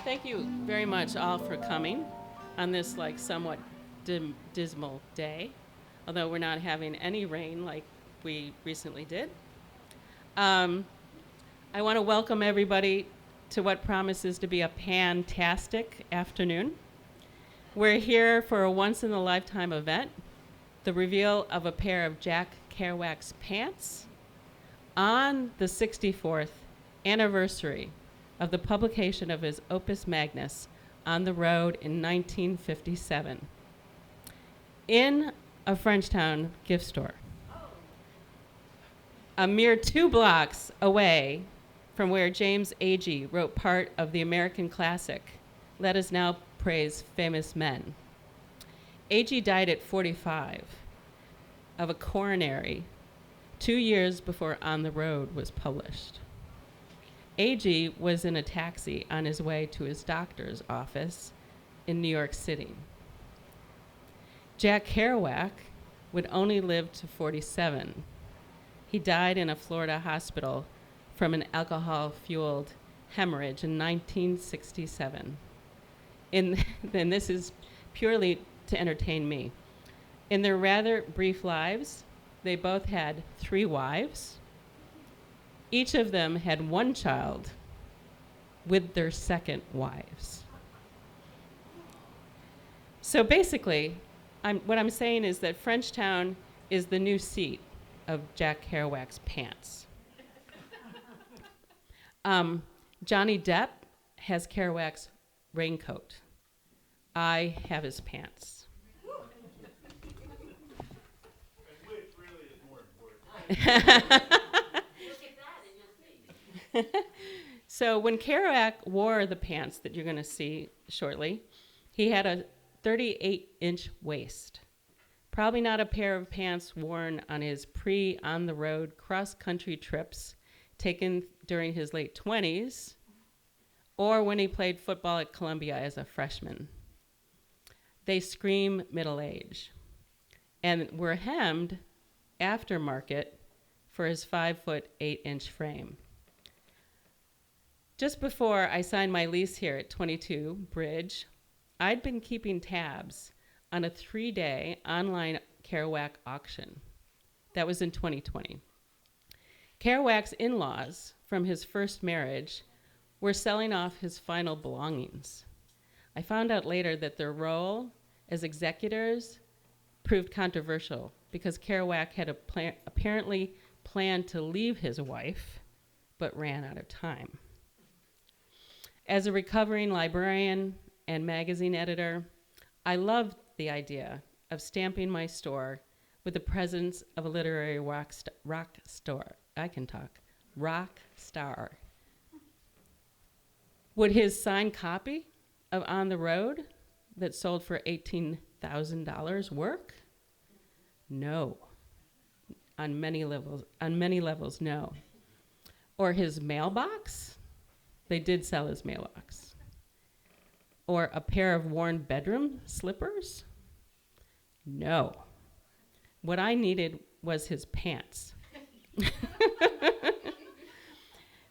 Thank you very much all for coming on this somewhat dismal day, although we're not having any rain like we recently did. I want to welcome everybody to what promises to be a pan-tastic afternoon. We're here for a once-in-a-lifetime event, the reveal of a pair of Jack Kerouac's pants on the 64th anniversary of the publication of his opus magnus, On the Road, in 1957, in a Frenchtown gift store. A mere 2 blocks away from where James Agee wrote part of the American classic, Let Us Now Praise Famous Men. Agee died at 45 of a coronary 2 years before On the Road was published. Agee was in a taxi on his way to his doctor's office in New York City. Jack Kerouac would only live to 47. He died in a Florida hospital from an alcohol-fueled hemorrhage in 1967. Then this is purely to entertain me. In their rather brief lives, they both had 3 wives. Each of them had 1 child with their second wives. So basically, what I'm saying is that Frenchtown is the new seat of Jack Kerouac's pants. Johnny Depp has Kerouac's raincoat. I have his pants. And which really is more important? So when Kerouac wore the pants that you're going to see shortly, he had a 38-inch waist. Probably not a pair of pants worn on his on-the-road cross-country trips taken during his late 20s or when he played football at Columbia as a freshman. They scream middle age and were hemmed aftermarket for his 5-foot 8-inch frame. Just before I signed my lease here at 22 Bridge, I'd been keeping tabs on a 3-day online Kerouac auction. That was in 2020. Kerouac's in-laws from his first marriage were selling off his final belongings. I found out later that their role as executors proved controversial because Kerouac had apparently planned to leave his wife, but ran out of time. As a recovering librarian and magazine editor, I loved the idea of stamping my store with the presence of a literary rock star. Would his signed copy of On the Road that sold for $18,000 work? No. On many levels, no. Or his mailbox? They did sell his mailbox. Or a pair of worn bedroom slippers? No. What I needed was his pants.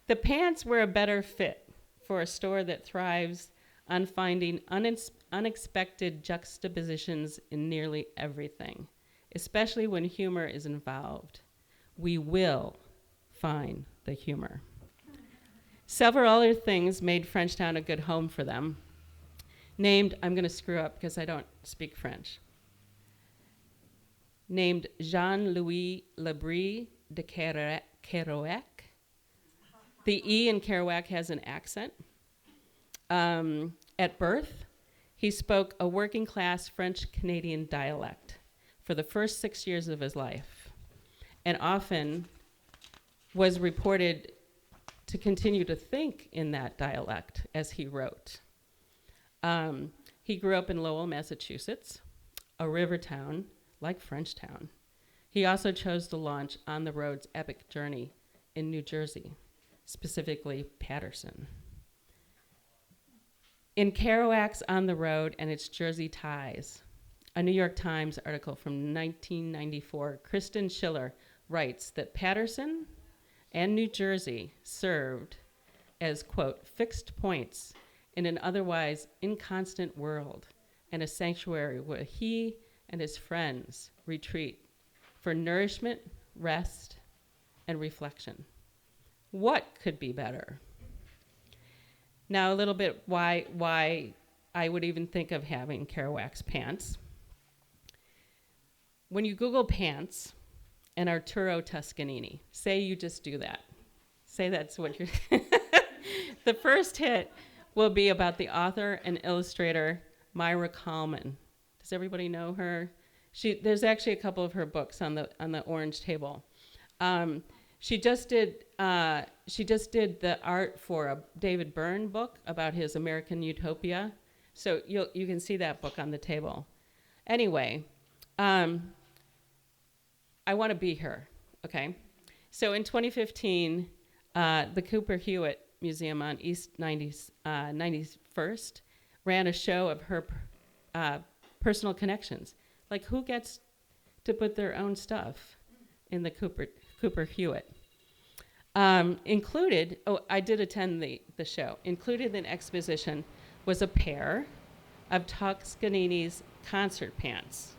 The pants were a better fit for a store that thrives on finding unexpected juxtapositions in nearly everything, especially when humor is involved. We will find the humor. Several other things made Frenchtown a good home for them. Named, I'm going to screw up because I don't speak French. Named Jean-Louis Labrie de Kerouac. The E in Kerouac has an accent. At birth, he spoke a working-class French-Canadian dialect for the first 6 years of his life, and often was reported to continue to think in that dialect as he wrote. He grew up in Lowell, Massachusetts, a river town like Frenchtown. He also chose to launch On the Road's epic journey in New Jersey, specifically Paterson. In Kerouac's On the Road and its Jersey ties, a New York Times article from 1994, Kristen Schiller writes that Paterson and New Jersey served as, quote, fixed points in an otherwise inconstant world and a sanctuary where he and his friends retreat for nourishment, rest, and reflection. What could be better? Now, a little bit why I would even think of having Kerouac's pants. When you Google pants and Arturo Toscanini, say you just do that. Say that's what you're... The first hit will be about the author and illustrator Myra Kalman. Does everybody know her? There's actually a couple of her books on the orange table. She just did the art for a David Byrne book about his American Utopia. So you can see that book on the table. Anyway, I want to be her, okay? So in 2015, the Cooper Hewitt Museum on East 91st ran a show of her personal connections. Like, who gets to put their own stuff in the Cooper Hewitt? Included, I did attend the show. Included in the exposition was a pair of Toscanini's concert pants,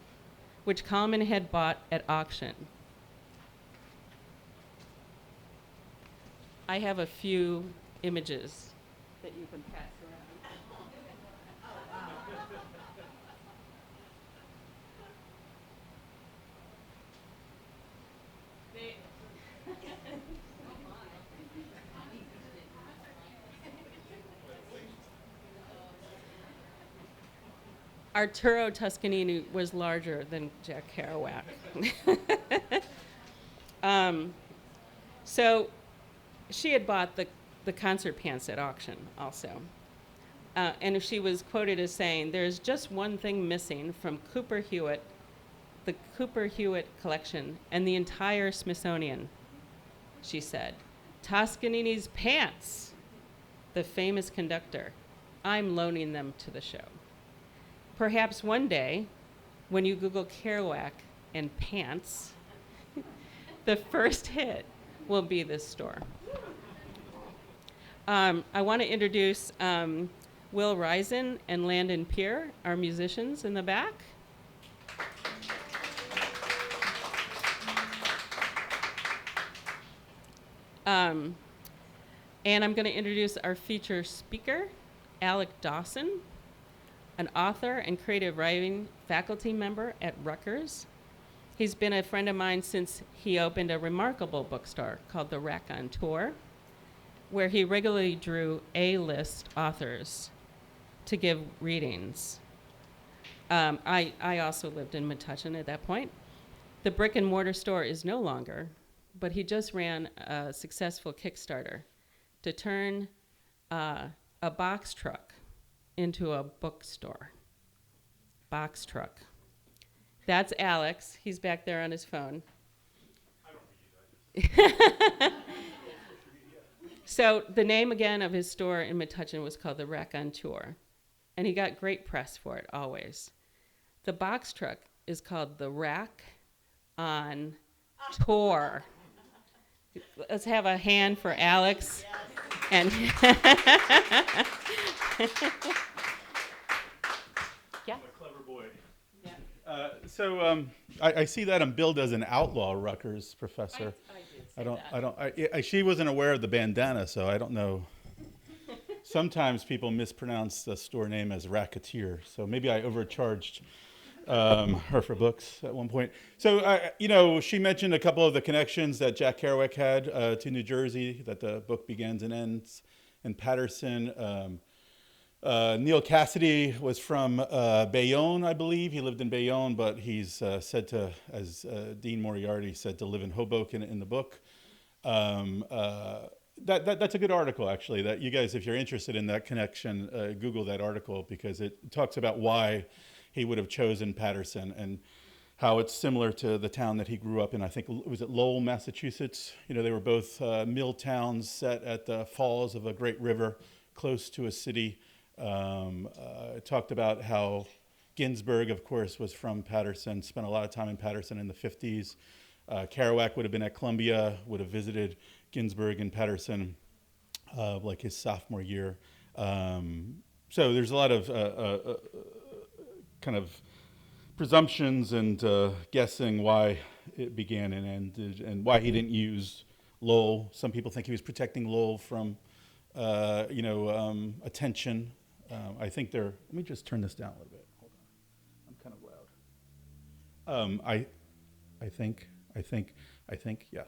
which Kalman had bought at auction. I have a few images that you can pass around. Arturo Toscanini was larger than Jack Kerouac. So she had bought the concert pants at auction also. And she was quoted as saying, "There's just one thing missing from Cooper Hewitt, the Cooper Hewitt collection, and the entire Smithsonian," she said. "Toscanini's pants, the famous conductor. I'm loaning them to the show." Perhaps one day, when you Google Kerouac and pants, the first hit will be this store. I want to introduce Will Risen and Landon Peer, our musicians in the back. And I'm going to introduce our feature speaker, Alex Dawson, an author and creative writing faculty member at Rutgers. He's been a friend of mine since he opened a remarkable bookstore called The Rack on Tour, where he regularly drew A-list authors to give readings. I also lived in Metuchen at that point. The brick and mortar store is no longer, but he just ran a successful Kickstarter to turn a box truck into a bookstore. Box truck. That's Alex. He's back there on his phone. I don't read that. So the name again of his store in Metuchen was called The Rack on Tour, and he got great press for it always. The box truck is called The Rack on Tour. Let's have a hand for Alex. And yeah. I'm a clever boy. Yeah. I see that I'm billed as an outlaw Rutgers professor. She wasn't aware of the bandana, so I don't know. Sometimes people mispronounce the store name as Racketeer, so maybe I overcharged her for books at one point. So, she mentioned a couple of the connections that Jack Kerouac had to New Jersey, that the book begins and ends in Paterson. Neal Cassady was from Bayonne, I believe. He lived in Bayonne, but he's said to, as Dean Moriarty said, to live in Hoboken in the book. That's a good article, actually, that you guys, if you're interested in that connection, Google that article, because it talks about why he would have chosen Paterson and how it's similar to the town that he grew up in. I think, was it Lowell, Massachusetts? They were both mill towns set at the falls of a great river close to a city. It talked about how Ginsberg, of course, was from Paterson, spent a lot of time in Paterson in the 50s. Kerouac would have been at Columbia, would have visited Ginsberg in Paterson like his sophomore year. So there's a lot of kind of presumptions and guessing why it began and ended, and why he didn't use Lowell. Some people think he was protecting Lowell from, attention. I think they're. Let me just turn this down a little bit. Hold on, I'm kind of loud. I think, yeah.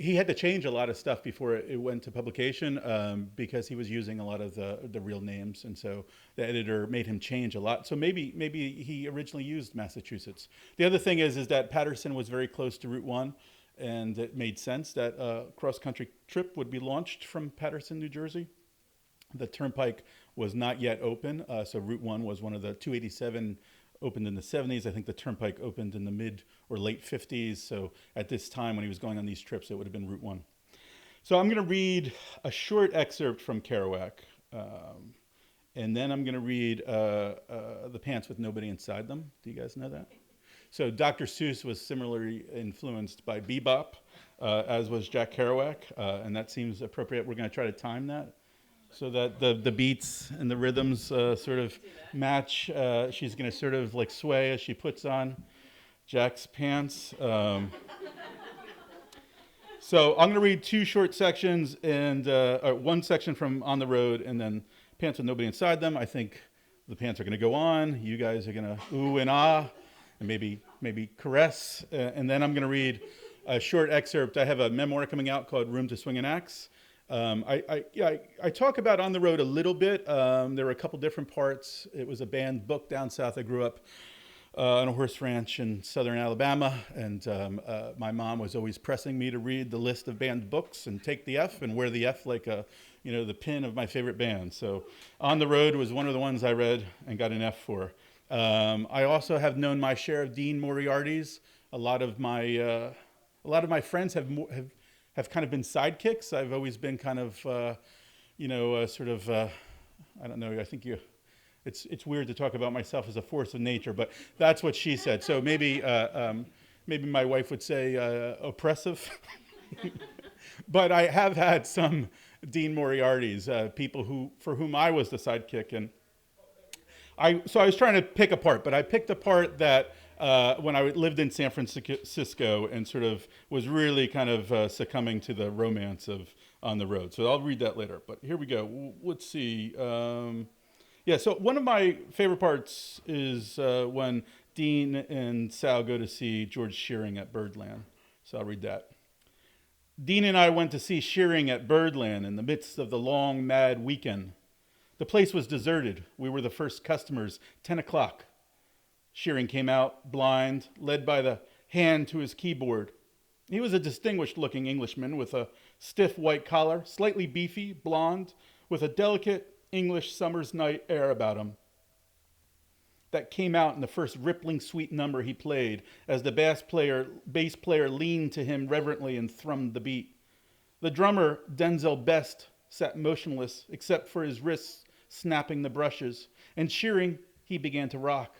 He had to change a lot of stuff before it went to publication because he was using a lot of the real names, and so the editor made him change a lot. So maybe he originally used Massachusetts. The other thing is that Paterson was very close to Route 1, and it made sense that a cross-country trip would be launched from Paterson, New Jersey. The Turnpike was not yet open, so Route 1 was one of the 287 opened in the 70s. I think the Turnpike opened in the mid or late 50s. So at this time when he was going on these trips, it would have been Route 1. So I'm going to read a short excerpt from Kerouac. And then I'm going to read The Pants with Nobody Inside Them. Do you guys know that? So Dr. Seuss was similarly influenced by bebop, as was Jack Kerouac. And that seems appropriate. We're going to try to time that, so that the beats and the rhythms sort of match. She's going to sort of like sway as she puts on Jack's pants. So I'm going to read two short sections, and one section from On the Road, and then Pants with Nobody Inside Them. I think the pants are going to go on. You guys are going to ooh and ah, and maybe caress. And then I'm going to read a short excerpt. I have a memoir coming out called Room to Swing an Axe. I talk about On the Road a little bit. There were a couple different parts. It was a banned book down south. I grew up on a horse ranch in southern Alabama, and my mom was always pressing me to read the list of banned books and take the F and wear the F like the pin of my favorite band. So On the Road was one of the ones I read and got an F for. I also have known my share of Dean Moriarty's. A lot of my friends have kind of been sidekicks. I've always been kind of, sort of, I don't know, I think it's weird to talk about myself as a force of nature, but that's what she said. So maybe my wife would say oppressive. But I have had some Dean Moriartys, people for whom I was the sidekick. And so I was trying to pick a part, but I picked a part that when I lived in San Francisco and sort of was really kind of succumbing to the romance of On the Road. So I'll read that later. But here we go. Let's see. So one of my favorite parts is when Dean and Sal go to see George Shearing at Birdland. So I'll read that. Dean and I went to see Shearing at Birdland in the midst of the long, mad weekend. The place was deserted. We were the first customers, 10 o'clock. Shearing came out, blind, led by the hand to his keyboard. He was a distinguished-looking Englishman with a stiff white collar, slightly beefy, blonde, with a delicate English summer's night air about him. That came out in the first rippling sweet number he played as the bass player leaned to him reverently and thrummed the beat. The drummer, Denzel Best, sat motionless except for his wrists snapping the brushes, and Shearing, he began to rock.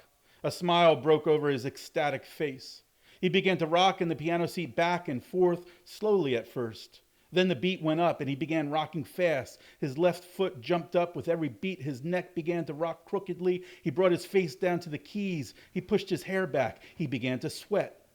A smile broke over his ecstatic face. He began to rock in the piano seat back and forth, slowly at first. Then the beat went up and he began rocking fast. His left foot jumped up with every beat. His neck began to rock crookedly. He brought his face down to the keys. He pushed his hair back. He began to sweat.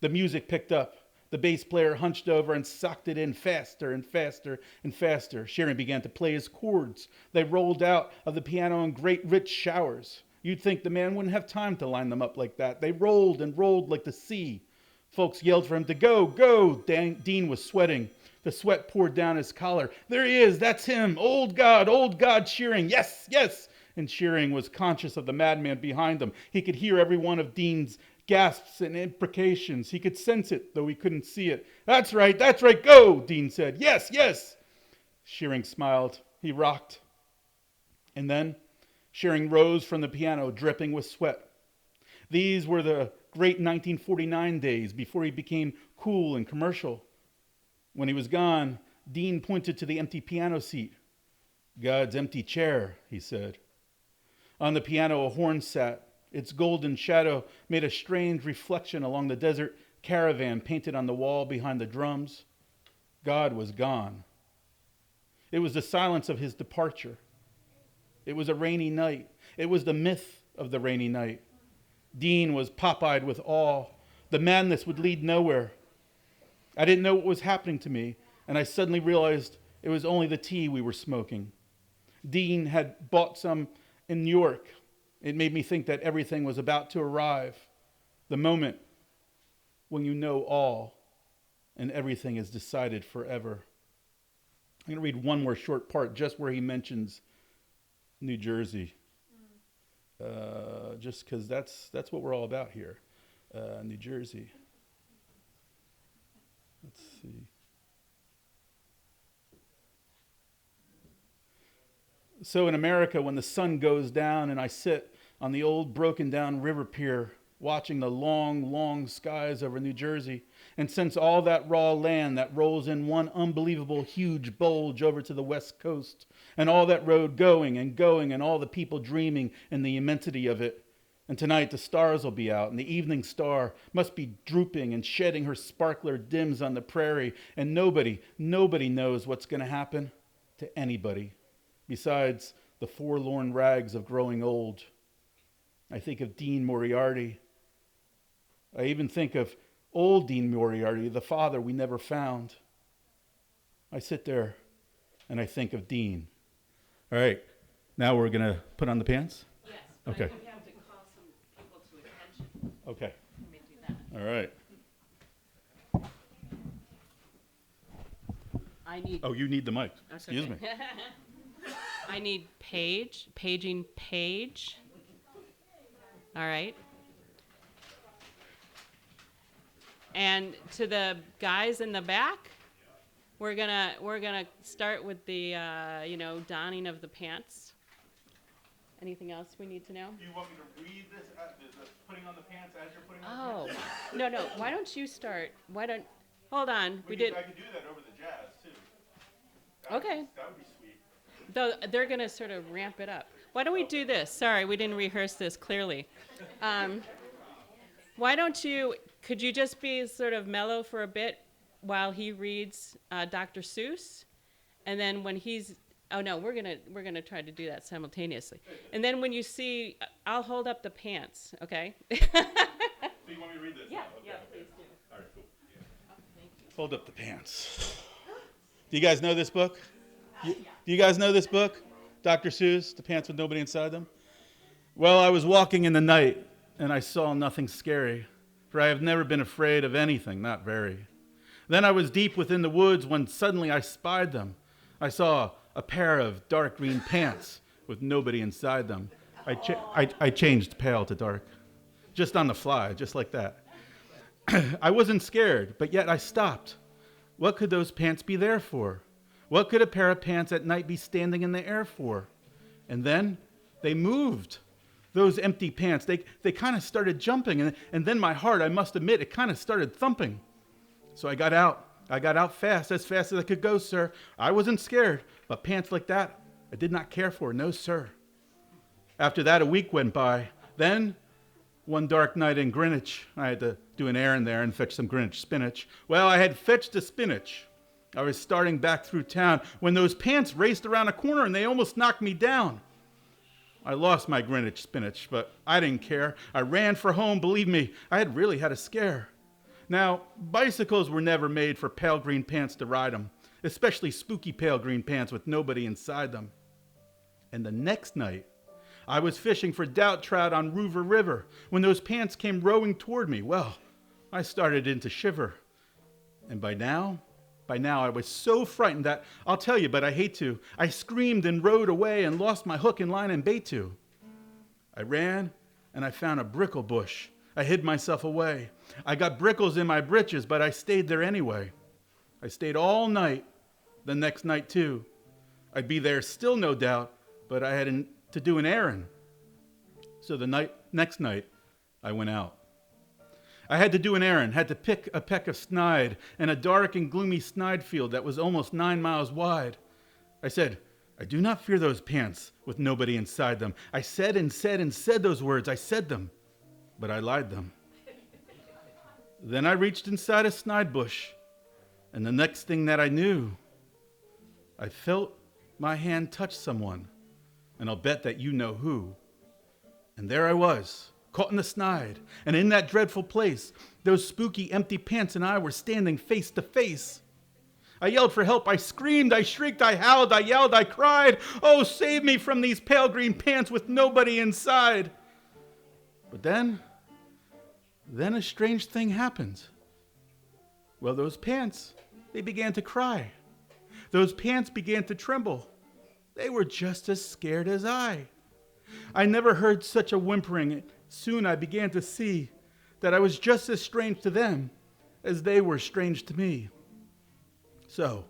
The music picked up. The bass player hunched over and socked it in faster and faster and faster. Shearing began to play his chords. They rolled out of the piano in great rich showers. You'd think the man wouldn't have time to line them up like that. They rolled and rolled like the sea. Folks yelled for him to go, go. Dean was sweating. The sweat poured down his collar. There he is, that's him. Old God, Shearing. Yes, yes. And Shearing was conscious of the madman behind him. He could hear every one of Dean's gasps and imprecations. He could sense it, though he couldn't see it. That's right, go, Dean said. Yes, yes. Shearing smiled. He rocked. And then Shearing rose from the piano, dripping with sweat. These were the great 1949 days before he became cool and commercial. When he was gone, Dean pointed to the empty piano seat. God's empty chair, he said. On the piano, a horn sat. Its golden shadow made a strange reflection along the desert caravan painted on the wall behind the drums. God was gone. It was the silence of his departure. It was a rainy night. It was the myth of the rainy night. Dean was pop-eyed with awe. The madness would lead nowhere. I didn't know what was happening to me, and I suddenly realized it was only the tea we were smoking. Dean had bought some in New York. It made me think that everything was about to arrive. The moment when you know all and everything is decided forever. I'm going to read one more short part just where he mentions New Jersey. Just because that's what we're all about here. New Jersey. Let's see. So in America, when the sun goes down and I sit on the old broken down river pier watching the long, long skies over New Jersey, and sense all that raw land that rolls in one unbelievable huge bulge over to the west coast, and all that road going and going, and all the people dreaming in the immensity of it. And tonight the stars will be out, and the evening star must be drooping and shedding her sparkler dims on the prairie, and nobody knows what's going to happen to anybody, besides the forlorn rags of growing old. I think of Dean Moriarty. I even think of old Dean Moriarty, the father we never found. I sit there and I think of Dean. All right, now we're going to put on the pants? Yes, but okay. I think we have to call some people to attention. Okay. Let me do that. All right. I need... Oh, you need the mic. Excuse me. I need paging page. All right. And to the guys in the back, we're gonna start with the donning of the pants. Anything else we need to know? Do you want me to read this, putting on the pants as you're putting on the pants? Oh, no. Why don't you start? Hold on. I could do that over the jazz too. Okay. That would be sweet. Though they're gonna sort of ramp it up. Why don't we do this? Sorry, we didn't rehearse this clearly. Could you just be sort of mellow for a bit while he reads Dr. Seuss? And then when we're gonna try to do that simultaneously. And then when you see, I'll hold up the pants, okay? So you want me to read this? Yeah, now? Okay. yeah, please do. All right, cool. Yeah. Oh, thank you. Hold up the pants. Do you guys know this book? Do you guys know this book? Dr. Seuss, The Pants with Nobody Inside Them? Well, I was walking in the night, and I saw nothing scary, for I have never been afraid of anything, not very. Then I was deep within the woods when suddenly I spied them. I saw a pair of dark green pants with nobody inside them. I changed pale to dark, just on the fly, just like that. I wasn't scared, but yet I stopped. What could those pants be there for? What could a pair of pants at night be standing in the air for? And then they moved. Those empty pants, they kind of started jumping, and then my heart, I must admit, it kind of started thumping. So I got out. I got out fast as I could go, sir. I wasn't scared, but pants like that, I did not care for, no, sir. After that, a week went by. Then, one dark night in Greenwich, I had to do an errand there and fetch some Greenwich spinach. Well, I had fetched the spinach. I was starting back through town when those pants raced around a corner and they almost knocked me down. I lost my Greenwich spinach, but I didn't care. I ran for home, believe me, I had really had a scare. Now, bicycles were never made for pale green pants to ride them, especially spooky pale green pants with nobody inside them. And the next night, I was fishing for doubt trout on Rover River when those pants came rowing toward me. Well, I started to shiver. And by now I was so frightened that, I'll tell you, but I hate to, I screamed and rode away and lost my hook and line and bait too. I ran and I found a brickle bush. I hid myself away. I got brickles in my britches, but I stayed there anyway. I stayed all night, the next night too. I'd be there still, no doubt, but I had to do an errand. So the next night, I went out. I had to do an errand, had to pick a peck of snide in a dark and gloomy snide field that was almost 9 miles wide. I said, I do not fear those pants with nobody inside them. I said and said and said those words. I said them, but I lied them. Then I reached inside a snide bush, and the next thing that I knew, I felt my hand touch someone. and I'll bet that you know who. And there I was, caught in the snide, and in that dreadful place, those spooky empty pants and I were standing face to face. I yelled for help, I screamed, I shrieked, I howled, I yelled, I cried, oh, save me from these pale green pants with nobody inside. But then a strange thing happened. Well, those pants, they began to cry. Those pants began to tremble. They were just as scared as I. I never heard such a whimpering. Soon I began to see that I was just as strange to them as they were strange to me. So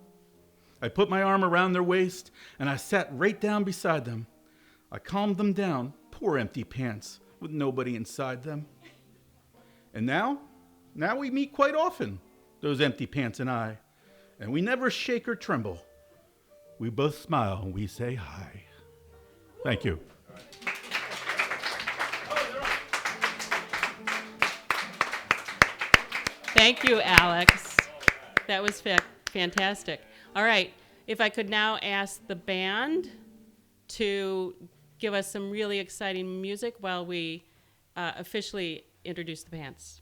I put my arm around their waist and I sat right down beside them. I calmed them down, poor empty pants with nobody inside them. And now we meet quite often, those empty pants and I, and we never shake or tremble. We both smile and we say hi. Thank you. Thank you, Alex. That was fantastic. All right, if I could now ask the band to give us some really exciting music while we officially introduce the pants.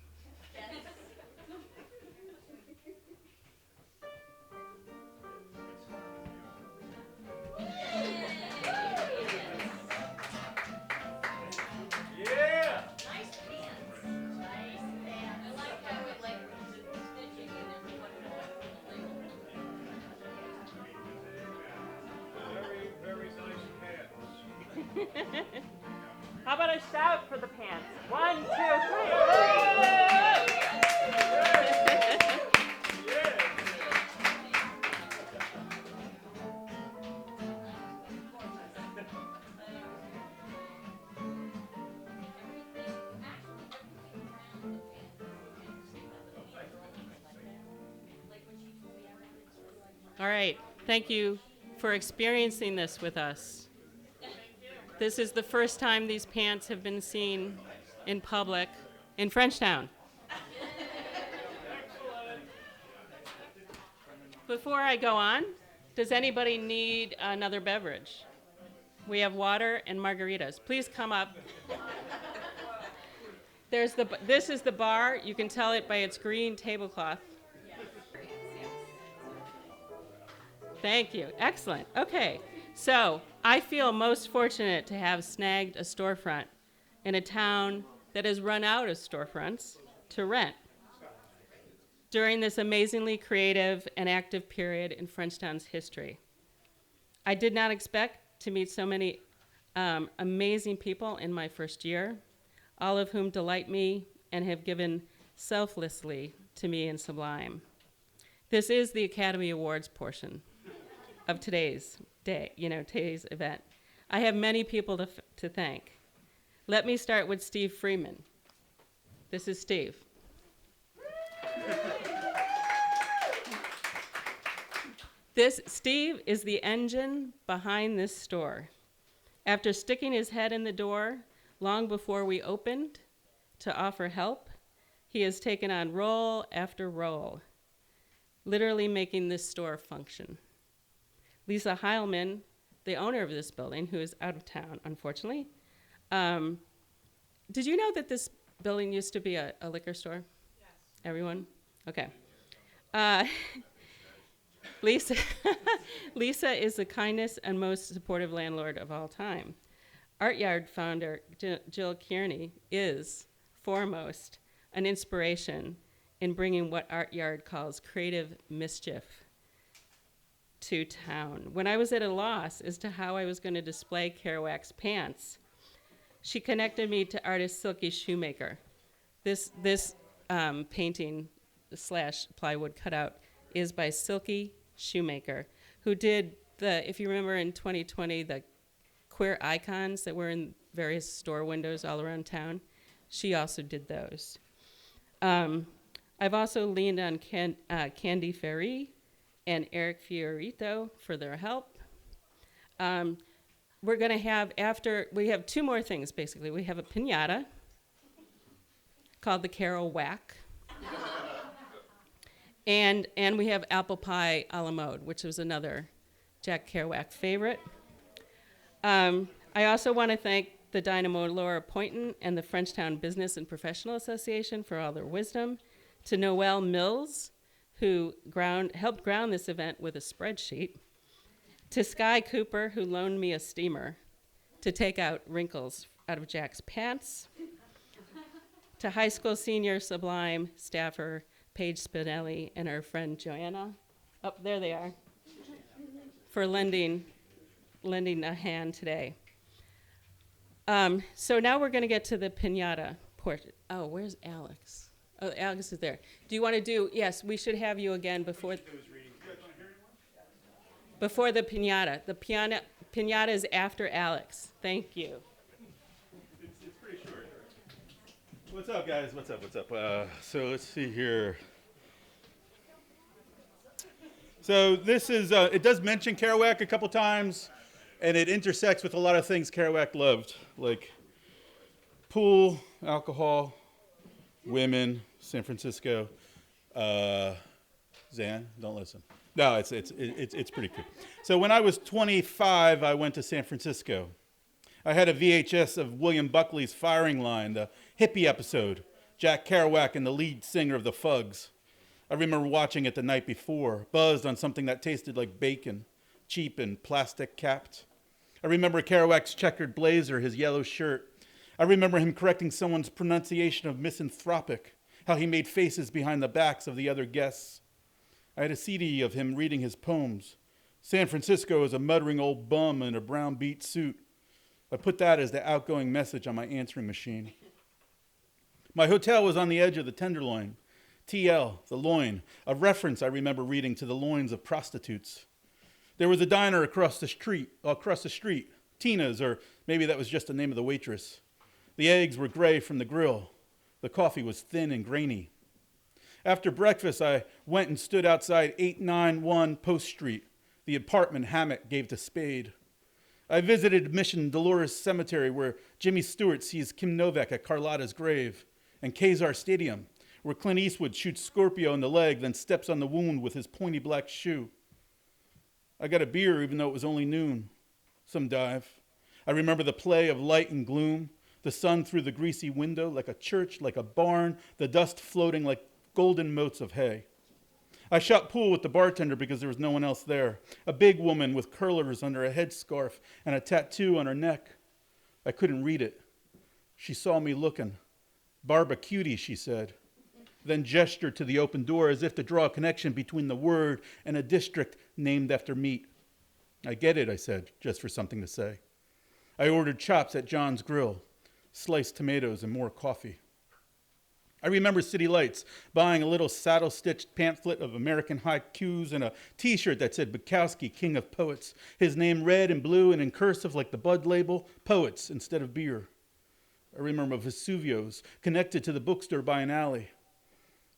How about a shout for the pants? 1, 2, 3. All right. Thank you for experiencing this with us. This is the first time these pants have been seen in public in Frenchtown. Before I go on, does anybody need another beverage? We have water and margaritas. Please come up. This is the bar. You can tell it by its green tablecloth. Thank you. Excellent. Okay. So I feel most fortunate to have snagged a storefront in a town that has run out of storefronts to rent during this amazingly creative and active period in Frenchtown's history. I did not expect to meet so many amazing people in my first year, all of whom delight me and have given selflessly to me in Sublime. This is the Academy Awards portion of today's day, today's event. I have many people to thank. Let me start with Steve Freeman. This is Steve. Steve is the engine behind this store. After sticking his head in the door long before we opened to offer help, he has taken on role after role, literally making this store function. Lisa Heilman, the owner of this building, who is out of town, unfortunately. Did you know that this building used to be a liquor store? Yes. Everyone? Okay. Lisa is the kindest and most supportive landlord of all time. Art Yard founder Jill Kearney is, foremost, an inspiration in bringing what Art Yard calls creative mischief to town. When I was at a loss as to how I was going to display Kerouac's pants, she connected me to artist Silky Shoemaker. This painting / plywood cutout is by Silky Shoemaker, who did if you remember in 2020, the queer icons that were in various store windows all around town. She also did those. I've also leaned on Candy Ferry and Eric Fiorito for their help. We're going to have, we have two more things, basically. We have a piñata called the Kero-Whack. and we have apple pie a la mode, which was another Jack Kerouac favorite. I also want to thank the Dynamo Laura Poynton and the Frenchtown Business and Professional Association for all their wisdom, to Noelle Mills, who helped ground this event with a spreadsheet, to Sky Cooper, who loaned me a steamer to take out wrinkles out of Jack's pants, to high school senior Sublime staffer Paige Spinelli and our friend Joanna, there they are, for lending a hand today. So now we're going to get to the piñata portrait. Oh, where's Alex? Oh, Alex is there. Do you want to do, yes, we should have you again before the piñata. The piñata is after Alex. Thank you. It's pretty short. What's up, guys? What's up? So let's see here. So this is, it does mention Kerouac a couple times, and it intersects with a lot of things Kerouac loved, like pool, alcohol, women, San Francisco. Zan, don't listen. No, it's pretty cool. So when I was 25, I went to San Francisco. I had a VHS of William Buckley's Firing Line, the hippie episode, Jack Kerouac and the lead singer of the Fugs. I remember watching it the night before, buzzed on something that tasted like bacon, cheap and plastic capped. I remember Kerouac's checkered blazer, his yellow shirt. I remember him correcting someone's pronunciation of misanthropic, how he made faces behind the backs of the other guests. I had a CD of him reading his poems. San Francisco is a muttering old bum in a brown beat suit. I put that as the outgoing message on my answering machine. My hotel was on the edge of the Tenderloin. TL, the loin, a reference I remember reading to the loins of prostitutes. There was a diner across the street, Tina's, or maybe that was just the name of the waitress. The eggs were gray from the grill. The coffee was thin and grainy. After breakfast, I went and stood outside 891 Post Street, the apartment Hammett gave to Spade. I visited Mission Dolores Cemetery, where Jimmy Stewart sees Kim Novak at Carlotta's grave, and Kezar Stadium, where Clint Eastwood shoots Scorpio in the leg, then steps on the wound with his pointy black shoe. I got a beer even though it was only noon. Some dive. I remember the play of light and gloom, the sun through the greasy window like a church, like a barn, the dust floating like golden motes of hay. I shot pool with the bartender because there was no one else there. A big woman with curlers under a headscarf and a tattoo on her neck. I couldn't read it. She saw me looking. "Barbecutie," she said, then gestured to the open door as if to draw a connection between the word and a district named after meat. "I get it," I said, just for something to say. I ordered chops at John's Grill, sliced tomatoes, and more coffee. I remember City Lights, buying a little saddle-stitched pamphlet of American haikus and a T-shirt that said Bukowski, King of Poets, his name red and blue and in cursive like the Bud label, Poets instead of beer. I remember Vesuvio's, connected to the bookstore by an alley.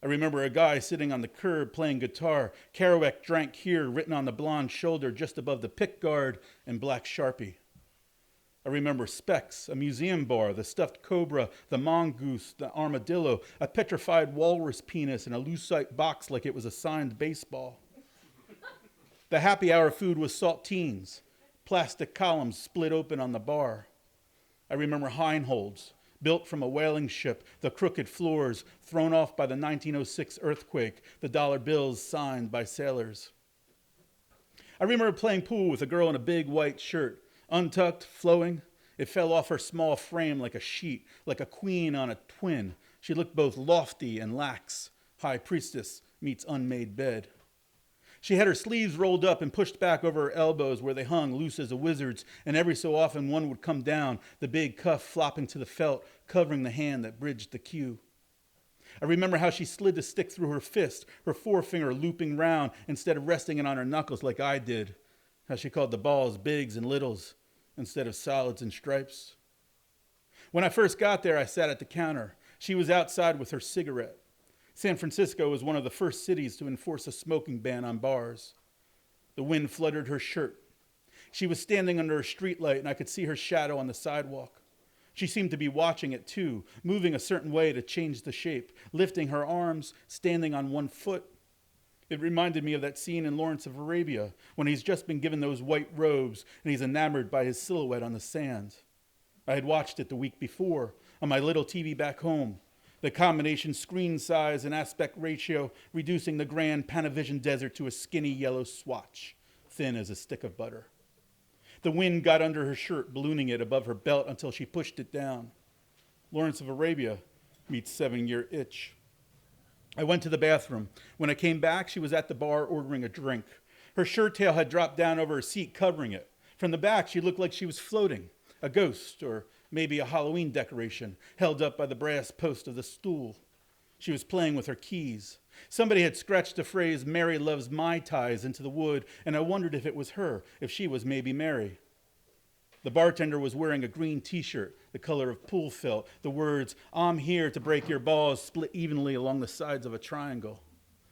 I remember a guy sitting on the curb playing guitar, Kerouac drank here, written on the blonde shoulder just above the pick guard, and black Sharpie. I remember Specs, a museum bar, the stuffed cobra, the mongoose, the armadillo, a petrified walrus penis in a lucite box like it was a signed baseball. The happy hour food was saltines, plastic columns split open on the bar. I remember Heinholds, built from a whaling ship, the crooked floors thrown off by the 1906 earthquake, the dollar bills signed by sailors. I remember playing pool with a girl in a big white shirt, untucked, flowing. It fell off her small frame like a sheet, like a queen on a twin. She looked both lofty and lax. High priestess meets unmade bed. She had her sleeves rolled up and pushed back over her elbows where they hung loose as a wizard's, and every so often one would come down, the big cuff flopping to the felt, covering the hand that bridged the cue. I remember how she slid the stick through her fist, her forefinger looping round instead of resting it on her knuckles like I did. How she called the balls bigs and littles instead of solids and stripes. When I first got there, I sat at the counter. She was outside with her cigarette. San Francisco was one of the first cities to enforce a smoking ban on bars. The wind fluttered her shirt. She was standing under a streetlight, and I could see her shadow on the sidewalk. She seemed to be watching it too, moving a certain way to change the shape, lifting her arms, standing on one foot. It reminded me of that scene in Lawrence of Arabia when he's just been given those white robes and he's enamored by his silhouette on the sand. I had watched it the week before on my little TV back home, the combination screen size and aspect ratio reducing the grand Panavision desert to a skinny yellow swatch, thin as a stick of butter. The wind got under her shirt, ballooning it above her belt until she pushed it down. Lawrence of Arabia meets 7-Year Itch. I went to the bathroom. When I came back, she was at the bar ordering a drink. Her shirt tail had dropped down over her seat, covering it. From the back, she looked like she was floating, a ghost or maybe a Halloween decoration held up by the brass post of the stool. She was playing with her keys. Somebody had scratched the phrase, "Mary loves Mai Tais," into the wood, and I wondered if it was her, if she was maybe Mary. The bartender was wearing a green t-shirt, the color of pool felt, the words, "I'm here to break your balls," split evenly along the sides of a triangle.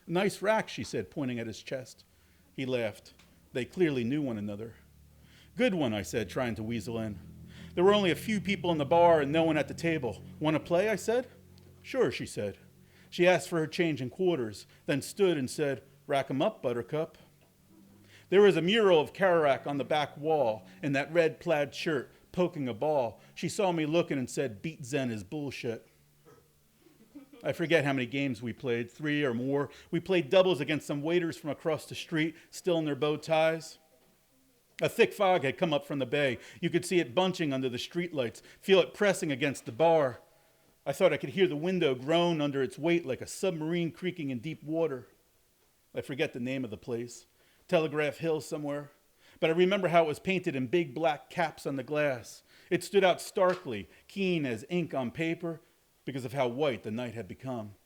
"Nice rack," she said, pointing at his chest. He laughed. They clearly knew one another. "Good one," I said, trying to weasel in. There were only a few people in the bar and no one at the table. "Want to play?" I said. "Sure," she said. She asked for her change in quarters, then stood and said, "Rack 'em up, Buttercup." There was a mural of Kerouac on the back wall in that red plaid shirt, poking a ball. She saw me looking and said, "Beat Zen is bullshit." I forget how many games we played, 3 or more. We played doubles against some waiters from across the street, still in their bow ties. A thick fog had come up from the bay. You could see it bunching under the streetlights, feel it pressing against the bar. I thought I could hear the window groan under its weight like a submarine creaking in deep water. I forget the name of the place. Telegraph Hill somewhere. But I remember how it was painted in big black caps on the glass. It stood out starkly, keen as ink on paper, because of how white the night had become.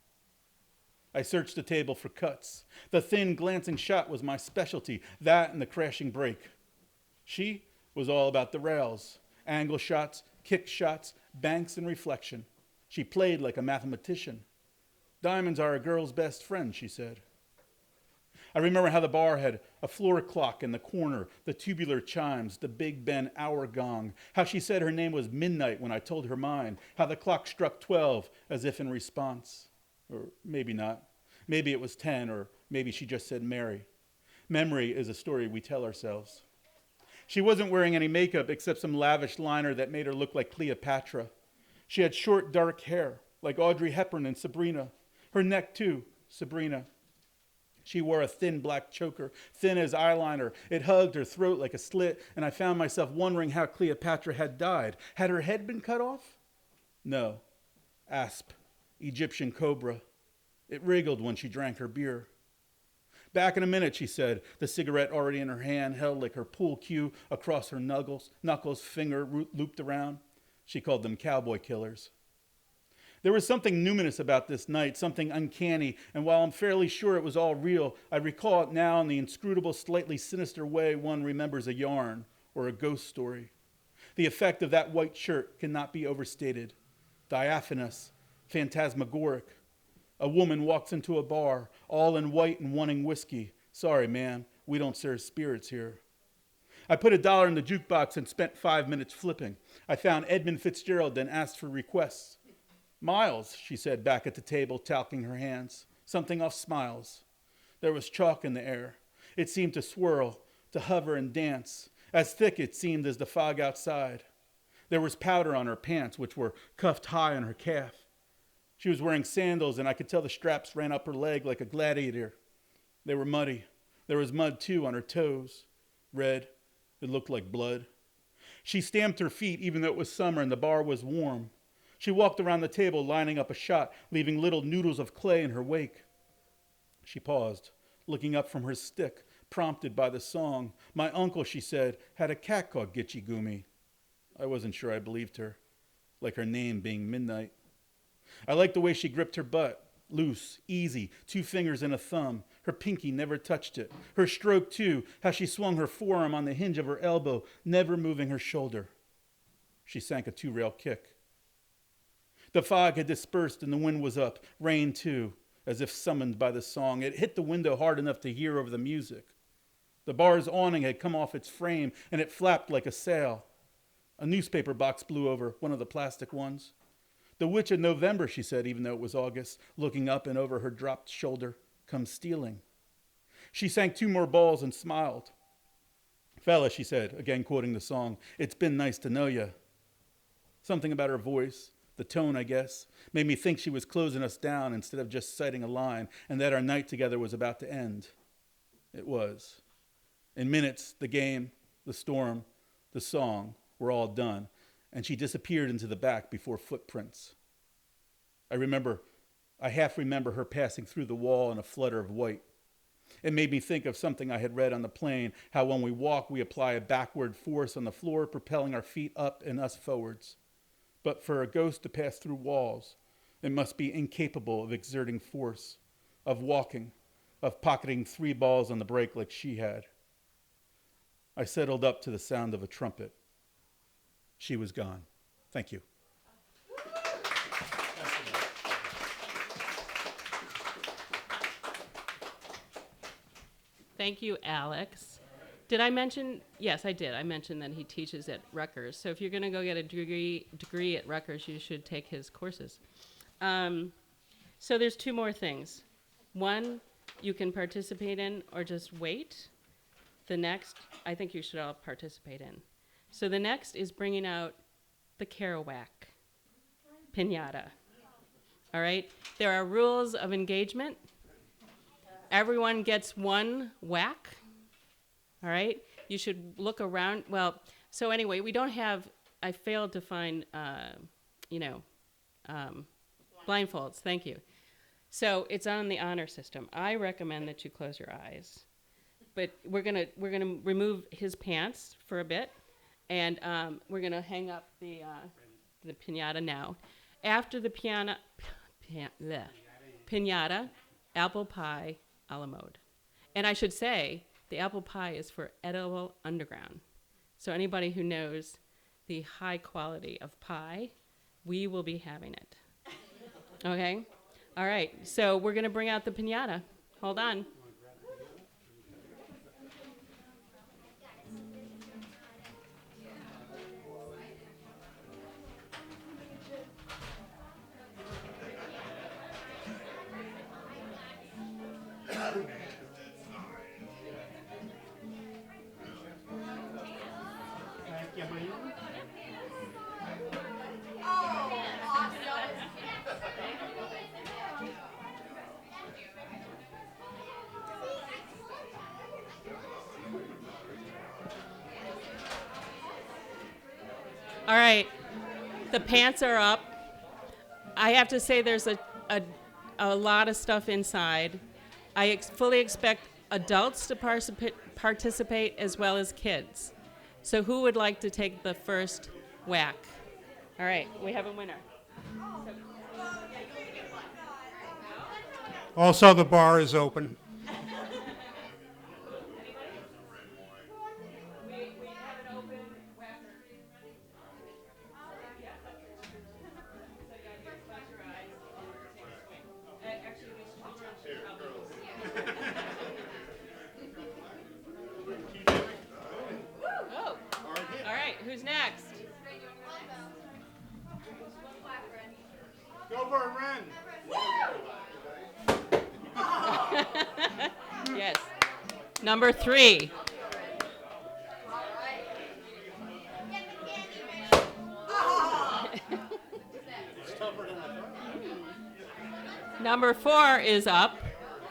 I searched the table for cuts. The thin, glancing shot was my specialty, that and the crashing break. She was all about the rails, angle shots, kick shots, banks, and reflection. She played like a mathematician. "Diamonds are a girl's best friend," she said. I remember how the bar had a floor clock in the corner, the tubular chimes, the Big Ben hour gong, how she said her name was Midnight when I told her mine, how the clock struck 12 as if in response. Or maybe not. Maybe it was 10, or maybe she just said Mary. Memory is a story we tell ourselves. She wasn't wearing any makeup except some lavish liner that made her look like Cleopatra. She had short, dark hair, like Audrey Hepburn and Sabrina. Her neck, too, Sabrina. She wore a thin black choker, thin as eyeliner. It hugged her throat like a slit, and I found myself wondering how Cleopatra had died. Had her head been cut off? No. Asp, Egyptian cobra. It wriggled when she drank her beer. "Back in a minute," she said, the cigarette already in her hand, held like her pool cue across her knuckles, finger looped around. She called them cowboy killers. There was something numinous about this night, something uncanny, and while I'm fairly sure it was all real, I recall it now in the inscrutable, slightly sinister way one remembers a yarn or a ghost story. The effect of that white shirt cannot be overstated. Diaphanous, phantasmagoric. A woman walks into a bar, all in white and wanting whiskey. "Sorry, ma'am, we don't serve spirits here." I put $1 in the jukebox and spent 5 minutes flipping. I found Edmund Fitzgerald, then asked for requests. "Miles," she said back at the table, talking her hands. Something off Smiles. There was chalk in the air. It seemed to swirl, to hover and dance. As thick, it seemed, as the fog outside. There was powder on her pants, which were cuffed high on her calf. She was wearing sandals, and I could tell the straps ran up her leg like a gladiator. They were muddy. There was mud, too, on her toes. Red. It looked like blood. She stamped her feet, even though it was summer and the bar was warm. She walked around the table, lining up a shot, leaving little noodles of clay in her wake. She paused, looking up from her stick, prompted by the song. "My uncle," she said, "had a cat called Gitchy Gumi." I wasn't sure I believed her, like her name being Midnight. I liked the way she gripped her butt, loose, easy, 2 fingers and a thumb. Her pinky never touched it. Her stroke, too, how she swung her forearm on the hinge of her elbow, never moving her shoulder. She sank a 2-rail kick. The fog had dispersed and the wind was up, rain too, as if summoned by the song. It hit the window hard enough to hear over the music. The bar's awning had come off its frame and it flapped like a sail. A newspaper box blew over, one of the plastic ones. "The witch of November," she said, even though it was August, looking up and over her dropped shoulder, "comes stealing." She sank 2 more balls and smiled. "Fella," she said, again quoting the song, "it's been nice to know ya." Something about her voice, the tone, I guess, made me think she was closing us down instead of just citing a line, and that our night together was about to end. It was. In minutes, the game, the storm, the song were all done, and she disappeared into the back before footprints. I half remember her passing through the wall in a flutter of white. It made me think of something I had read on the plane, how when we walk, we apply a backward force on the floor, propelling our feet up and us forwards. But for a ghost to pass through walls, it must be incapable of exerting force, of walking, of pocketing 3 balls on the break like she had. I settled up to the sound of a trumpet. She was gone. Thank you. Thank you, Alex. Did I mention? Yes, I did. I mentioned that he teaches at Rutgers. So if you're going to go get a degree at Rutgers, you should take his courses. So there's 2 more things. One, you can participate in or just wait. The next, I think you should all participate in. So the next is bringing out the Kero-Whack piñata. All right? There are rules of engagement. Everyone gets 1 whack. All right? You should look around. Well, so anyway, we don't have, I failed to find, blindfolds. Thank you. So it's on the honor system. I recommend that you close your eyes. But we're gonna remove his pants for a bit, and we're gonna hang up the piñata now. After the piñata, apple pie a la mode. And I should say, the apple pie is for edible underground. So anybody who knows the high quality of pie, we will be having it. Okay? All right. So we're gonna bring out the piñata. Hold on. All right, the pants are up. I have to say there's a lot of stuff inside. I fully expect adults to participate as well as kids. So who would like to take the first whack? All right, we have a winner. Also, the bar is open. Who's next? Go for it, Ren. Yes. Number 3. Number 4 is up.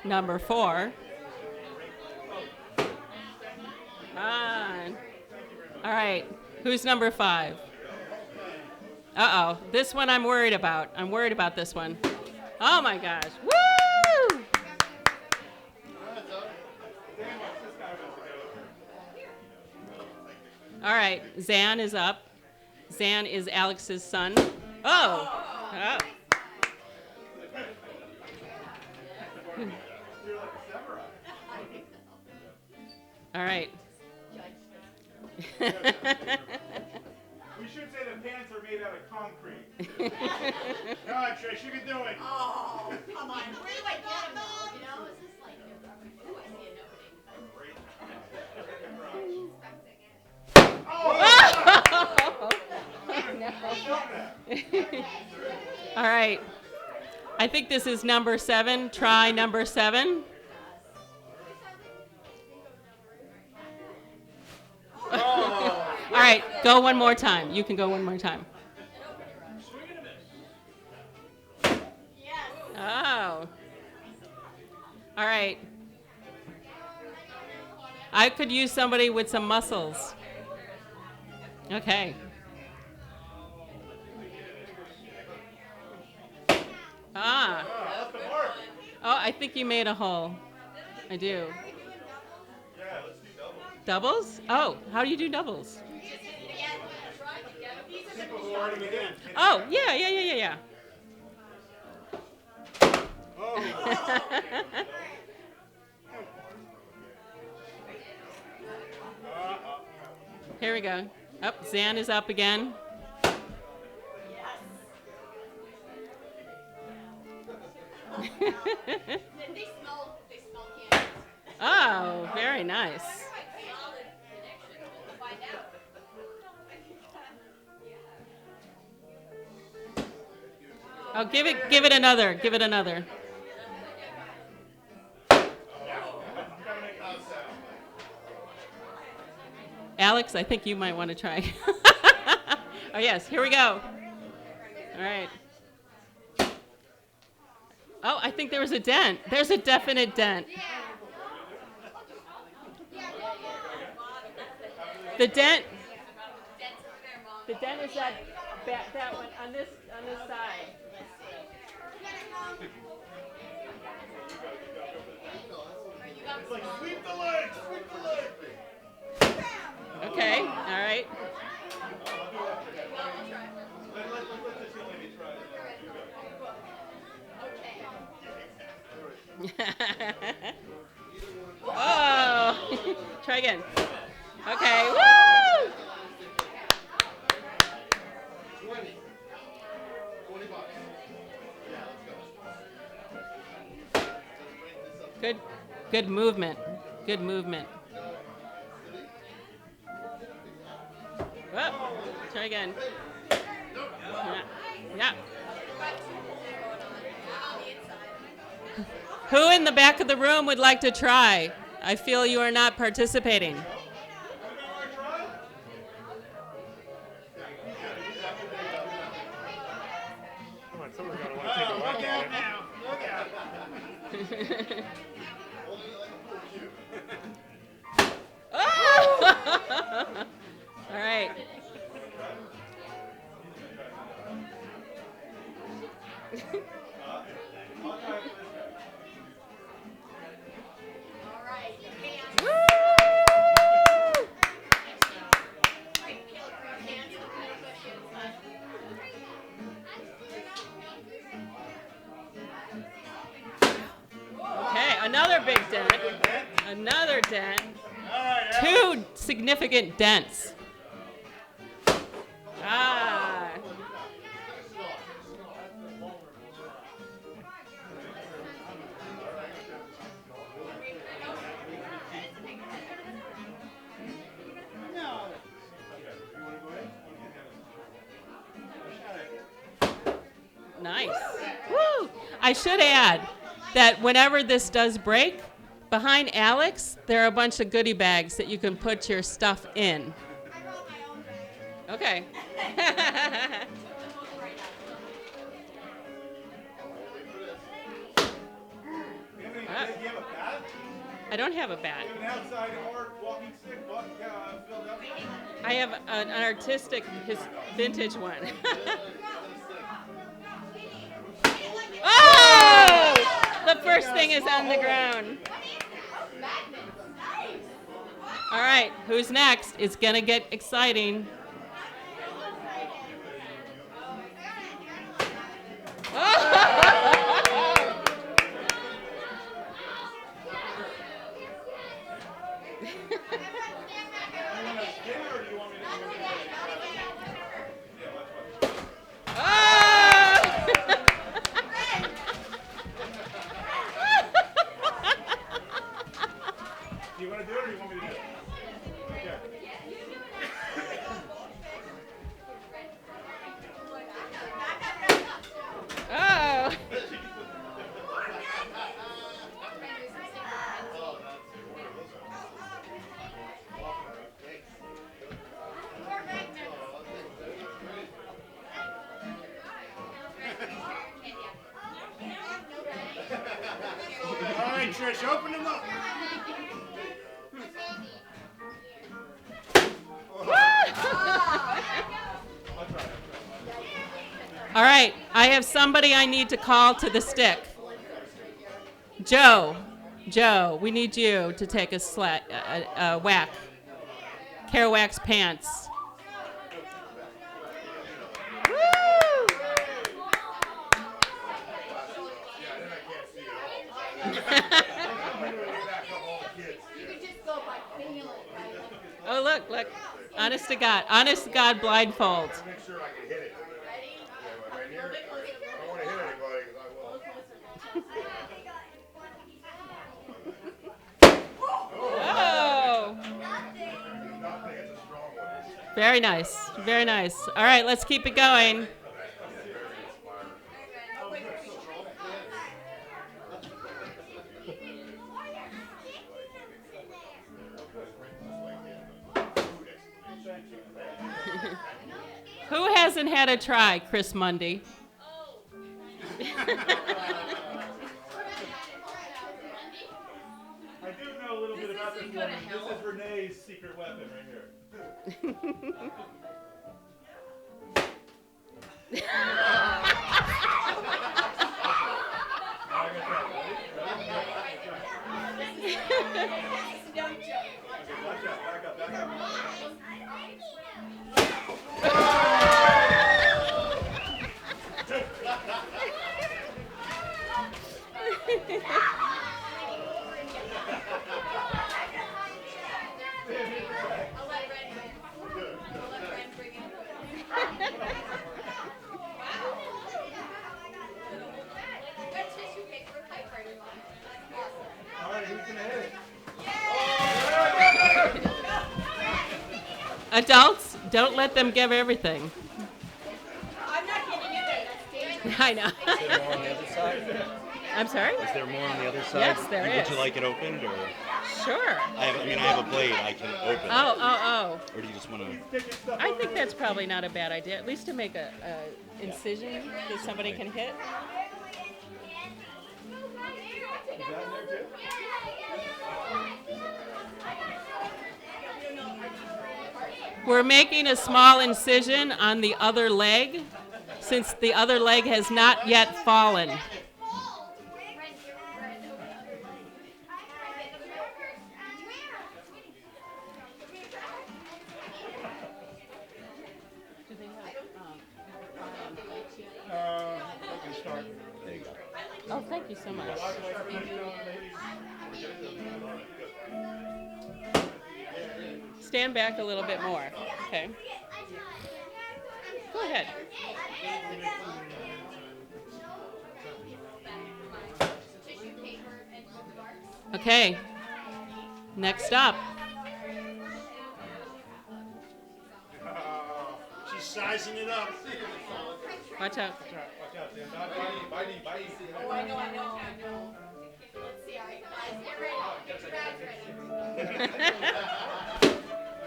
Number 4. All right. Who's number 5? Uh-oh. This one I'm worried about. I'm worried about this one. Oh, my gosh. Woo! All right. Zan is up. Zan is Alex's son. Oh. Oh. All right. We should say the pants are made out of concrete. Come on, Trish, you can do it. Oh, come on. Where do I get them all? You know, is this like your property? Ooh, I see a noting. All right. I think this is number 7. Try number 7. Go one more time. You can go one more time. Oh. All right. I could use somebody with some muscles. Okay. Ah. Oh, I think you made a hole. I do. Doubles? Oh, how do you do doubles? Oh, yeah. Here we go. Up, Zan is up again. They smell cannons. Oh, very nice. Oh, give it another. Give it another. Alex, I think you might want to try. Oh, yes, here we go. All right. Oh, I think there was a dent. There's a definite dent. The dent is that one on this side. Okay, all right. Oh, try again. Okay, woo! Good movement. Good movement. Whoa, try again. Yeah. Who in the back of the room would like to try? I feel you are not participating. Come on, someone's gonna want to take a whack at it. Look out. Oh! All right. Okay, another big dent. Another dent. Two significant dents. Ah. Nice. Woo! I should add that whenever this does break, behind Alex, there are a bunch of goodie bags that you can put your stuff in. Okay. I don't have a bat. I have an artistic, vintage one. Oh! The first thing is on the ground. All right, who's next? It's gonna get exciting. Do you want to do it or do you want me to do it? Okay. Oh. Fish, open them up. All right, I have somebody I need to call to the stick. Joe, we need you to take a whack. Kero-Whack's pants. Woo! Oh, look. Honest to God, blindfold. Make sure I can hit it. Right here. I don't want to hit anybody because I will. Oh. Very nice. Very nice. All right, let's keep it going. Who hasn't had a try, Chris Mundy? I do know a little bit about this woman. This is Renee's secret weapon right here. Adults, don't let them give everything. I'm not getting it. That's dangerous. I know. Is there more on the other side? I'm sorry? Is there more on the other side? Yes, there Would is. you like it opened, or Sure. I have a blade. I can open. Oh. Or do you just want to? I think that's probably not a bad idea, at least to make a incision that somebody can hit. We're making a small incision on the other leg, since the other leg has not yet fallen. I can start. There you go. Oh, thank you so much. Stand back a little bit more. Okay. Go ahead. Okay. Next up. She's sizing it up. Watch out. Watch out, Dan. Bite. Oh, I know. Let's see. All right, guys, get ready. Get your bags ready.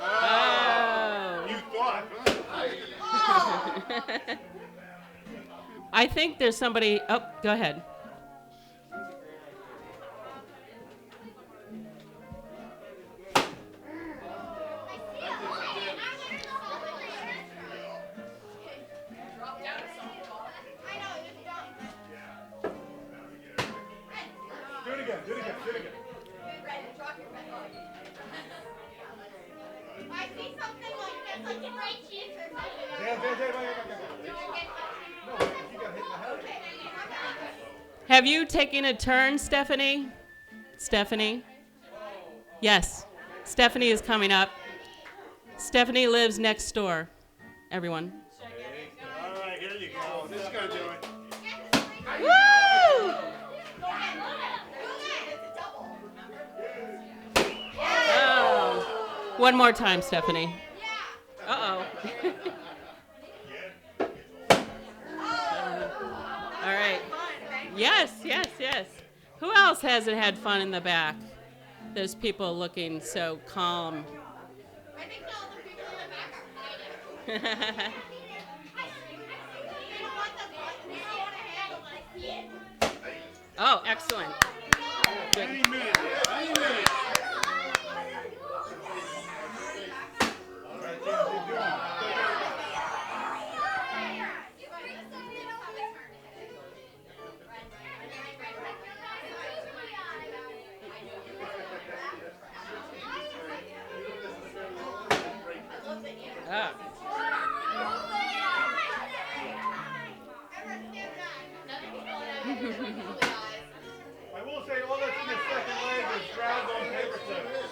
Oh. You thought. I think there's somebody. Oh, go ahead. Do it again. I see something like this, like in right cheeks or something. Dan. No, you got hit in the head. Have you taken a turn, Stephanie? Stephanie? Yes. Stephanie is coming up. Stephanie lives next door. Everyone. All right, here you go. This is gonna do it. Woo! Oh. One more time, Stephanie. Uh-oh. All right. Yes. Who else hasn't had fun in the back? Those people looking so calm. I think all the people in the back are hiding. They don't want to handle it. Oh, excellent. Good. Any minute. Any minute. All right, Tim, keep going. Ah. I will say all that's in the second leg is grabs on paper clips.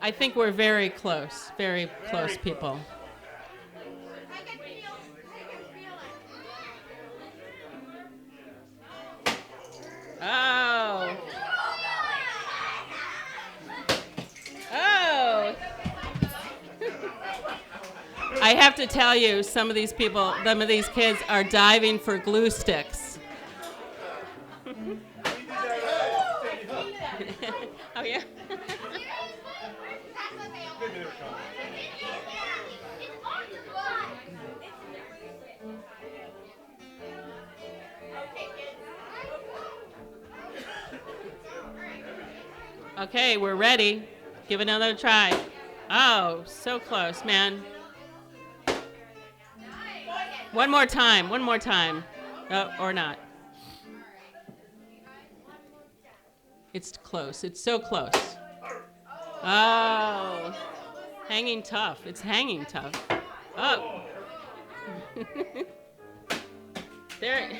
I think we're very close people. Oh. Oh. I have to tell you, some of these kids are diving for glue sticks. Oh, yeah? Okay, we're ready. Give it another try. Oh, so close, man. One more time. Oh, or not. It's close. It's so close. Oh, hanging tough. It's hanging tough. Oh. There.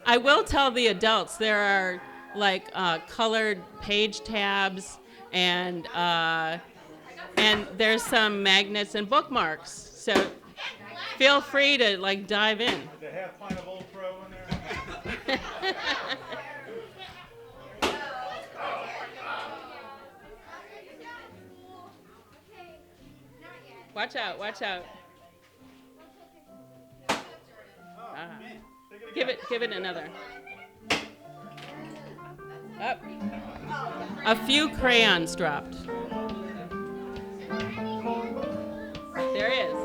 I will tell the adults there are like colored page tabs and there's some magnets and bookmarks. So feel free to like dive in. The half pint of Old Pro in there. Watch out, watch out. Ah. Give it another. Up. A few crayons dropped. There is.